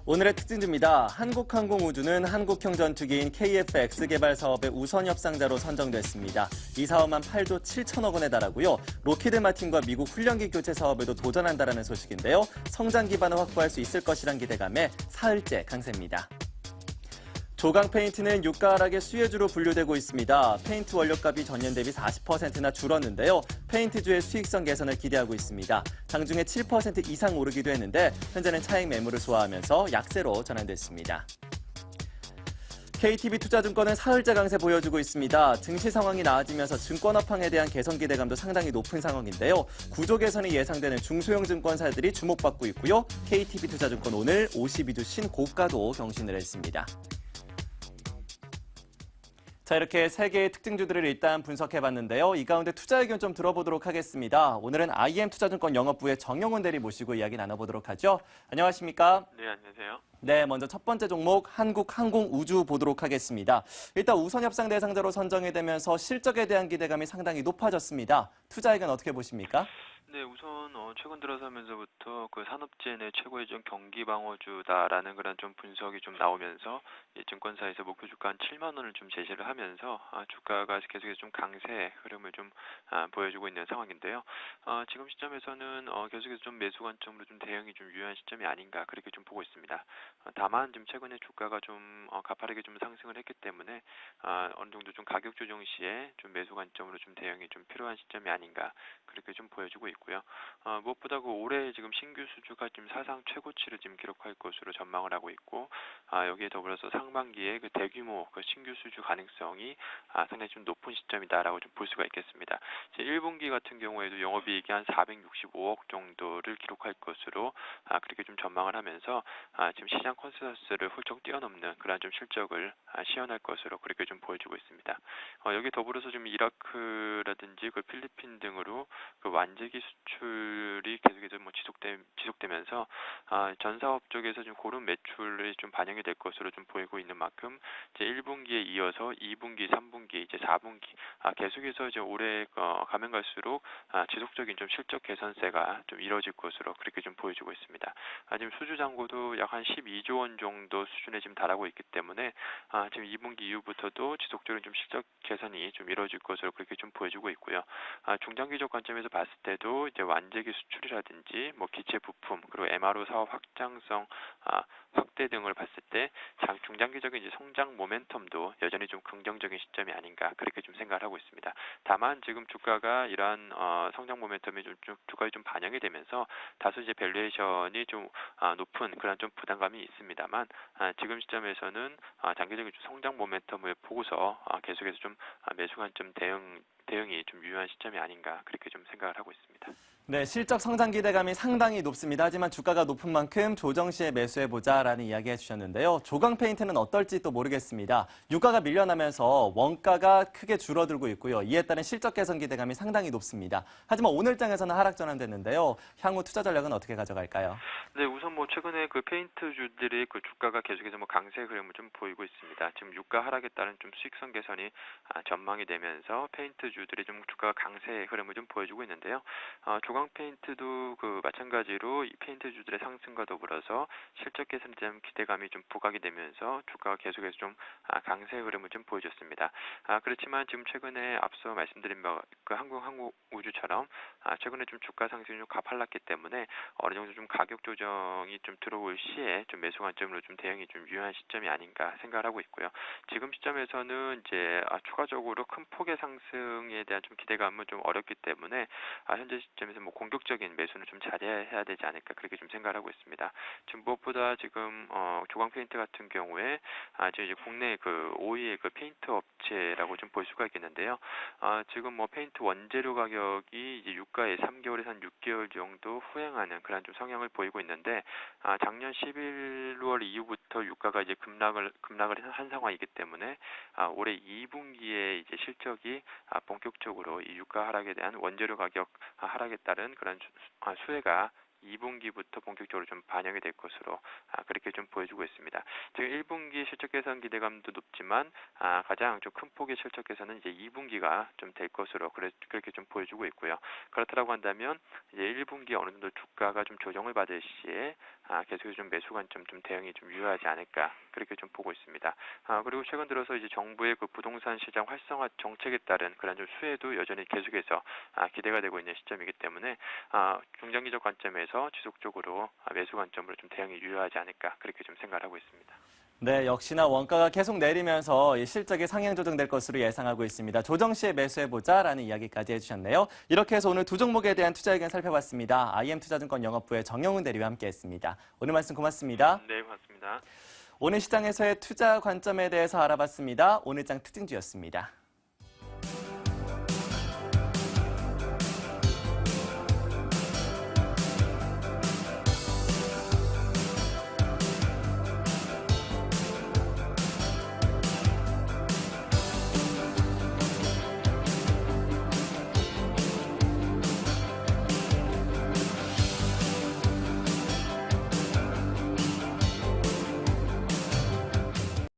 오늘의 특징주입니다. 한국항공우주는 한국형전투기인 KF-X 개발 사업의 우선 협상자로 선정됐습니다. 이 사업만 8조 7천억 원에 달하고요. 로키드 마틴과 미국 훈련기 교체 사업에도 도전한다라는 소식인데요. 성장 기반을 확보할 수 있을 것이란 기대감에 사흘째 강세입니다. 조강 페인트는 유가 하락의 수혜주로 분류되고 있습니다. 페인트 원료값이 전년 대비 40%나 줄었는데요. 페인트주의 수익성 개선을 기대하고 있습니다. 장중에 7% 이상 오르기도 했는데 현재는 차익 매물을 소화하면서 약세로 전환됐습니다. KTB투자증권은 사흘째 강세 보여주고 있습니다. 증시 상황이 나아지면서 증권업황에 대한 개선 기대감도 상당히 높은 상황인데요. 구조 개선이 예상되는 중소형 증권사들이 주목받고 있고요. KTB투자증권 오늘 52주 신고가도 경신을 했습니다. 자, 이렇게 세 개의 특징주들을 일단 분석해봤는데요. 이 가운데 투자 의견 좀 들어보도록 하겠습니다. 오늘은 IM투자증권 영업부의 정영훈 대리 모시고 이야기 나눠보도록 하죠. 안녕하십니까? 네, 안녕하세요. 네, 먼저 첫 번째 종목 한국항공우주 보도록 하겠습니다. 일단 우선협상 대상자로 선정이 되면서 실적에 대한 기대감이 상당히 높아졌습니다. 투자 의견 어떻게 보십니까? 네, 우선 최근 들어서면서부터 그 산업재 내 최고의 좀 경기 방어주다라는 그런 좀 분석이 좀 나오면서 증권사에서 목표 주가 한 7만 원을 좀 제시를 하면서 주가가 계속해서 좀 강세 흐름을 좀 보여주고 있는 상황인데요. 지금 시점에서는 계속해서 좀 매수 관점으로 좀 대응이 좀 유효한 시점이 아닌가 그렇게 좀 보고 있습니다. 다만 지금 최근에 주가가 좀 가파르게 좀 상승을 했기 때문에 어느 정도 좀 가격 조정 시에 좀 매수 관점으로 좀 대응이 좀 필요한 시점이 아닌가 그렇게 좀 보여주고 있고요. 무엇보다 그 올해 지금 신규 수주가 지금 사상 최고치를 지금 기록할 것으로 전망을 하고 있고, 여기에 더불어서 상반기에 그 대규모 그 신규 수주 가능성이 상당히 좀 높은 시점이다라고 좀 볼 수가 있겠습니다. 제 1분기 같은 경우에도 영업이익이 한 465억 정도를 기록할 것으로 그렇게 좀 전망을 하면서 지금 시장 컨센서스를 훌쩍 뛰어넘는 그러한 좀 실적을 시현할 것으로 그렇게 좀 보여주고 있습니다. 여기 더불어서 지금 이라크라든지 그 필리핀 등으로 그 완제기 수출이 계속해서 지속되면서 전 사업 쪽에서 좀 고른 매출이 좀 반영이 될 것으로 좀 보이고 있는 만큼 이제 1분기에 이어서 2분기, 3분기, 이제 4분기 계속해서 이제 올해 가면 갈수록 지속적인 좀 실적 개선세가 좀 이뤄질 것으로 그렇게 좀 보여주고 있습니다. 지금 수주 잔고도 약 한 12조 원 정도 수준에 지금 달하고 있기 때문에 지금 2분기 이후부터도 지속적인 좀 실적 개선이 좀 이뤄질 것으로 그렇게 좀 보여주고 있고요. 중장기적 관점에서 봤을 때도 이제 완제기 수출이라든지 뭐 기체 부품 그리고 MRO 사업 확장성 확대 등을 봤을 때 중장기적인 이제 성장 모멘텀도 여전히 좀 긍정적인 시점이 아닌가 그렇게 좀 생각을 하고 있습니다. 다만 지금 주가가 이러한 성장 모멘텀이 좀 주가에 좀 반영이 되면서 다소 이제 밸류에이션이 좀 높은 그런 좀 부담감이 있습니다만 지금 시점에서는 장기적인 성장 모멘텀을 보고서 계속해서 좀 매수 관점 대응이 좀 유효한 시점이 아닌가 그렇게 좀 생각을 하고 있습니다. 네, 실적 성장 기대감이 상당히 높습니다. 하지만 주가가 높은 만큼 조정 시에 매수해보자라는 이야기 해주셨는데요. 조강 페인트는 어떨지 또 모르겠습니다. 유가가 밀려나면서 원가가 크게 줄어들고 있고요. 이에 따른 실적 개선 기대감이 상당히 높습니다. 하지만 오늘장에서는 하락 전환됐는데요. 향후 투자 전략은 어떻게 가져갈까요? 네, 우선 뭐 최근에 그 페인트주들이 그 주가가 계속해서 뭐 강세 흐름을 좀 보이고 있습니다. 지금 유가 하락에 따른 좀 수익성 개선이 전망이 되면서 페인트주들이 좀 주가가 강세 흐름을 좀 보여주고 있는데요. 조강 페인트도 그 마찬가지로 이 페인트주들의 상승과 더불어서 실적 개선에 대한 기대감이 좀 부각이 되면서 주가가 계속해서 좀 강세 흐름을 좀 보여줬습니다. 그렇지만 지금 최근에 앞서 말씀드린 그 한국우주처럼 최근에 좀 주가 상승이 좀 가팔랐기 때문에 어느 정도 좀 가격 조정이 좀 들어올 시에 좀 매수 관점으로 좀 대응이 좀 유효한 시점이 아닌가 생각을 하고 있고요. 지금 시점에서는 이제 추가적으로 큰 폭의 상승에 대한 좀 기대감은 좀 어렵기 때문에 현재 시점에서 뭐 공격적인 매수는 좀 자제해야 되지 않을까 그렇게 좀 생각을 하고 있습니다. 지금 무엇보다 지금 조강 페인트 같은 경우에 이제 국내 그 5위의 그 페인트 업체라고 좀 볼 수가 있겠는데요. 지금 뭐 페인트 원재료 가격이 이제 유가의 3개월에서 한 6개월 정도 후행하는 그런 좀 성향을 보이고 있는데 작년 11월 이후부터 유가가 이제 급락을 한 상황이기 때문에 올해 2분기에 이제 실적이 본격적으로 이 유가 하락에 대한 원재료 가격 하락에 따른 그런 수혜가 2분기부터 본격적으로 좀 반영이 될 것으로 그렇게 좀 보여주고 있습니다. 지금 1분기 실적 개선 기대감도 높지만 가장 좀 큰 폭의 실적 개선은 이제 2분기가 좀 될 것으로 그렇게 좀 보여주고 있고요. 그렇다고 한다면 이제 1분기 어느 정도 주가가 좀 조정을 받을 시에 계속해서 좀 매수 관점 좀 대응이 좀 유효하지 않을까 그렇게 좀 보고 있습니다. 그리고 최근 들어서 이제 정부의 그 부동산 시장 활성화 정책에 따른 그런 좀 수혜도 여전히 계속해서 기대가 되고 있는 시점이기 때문에 중장기적 관점에서 지속적으로 매수 관점으로 좀 대응이 유효하지 않을까 그렇게 좀 생각을 하고 있습니다. 네, 역시나 원가가 계속 내리면서 실적이 상향 조정될 것으로 예상하고 있습니다. 조정 시에 매수해보자라는 이야기까지 해주셨네요. 이렇게 해서 오늘 두 종목에 대한 투자 의견 살펴봤습니다. IM투자증권 영업부의 정영훈 대리와 함께했습니다. 오늘 말씀 고맙습니다. 네, 고맙습니다. 오늘 시장에서의 투자 관점에 대해서 알아봤습니다. 오늘장 특징주였습니다.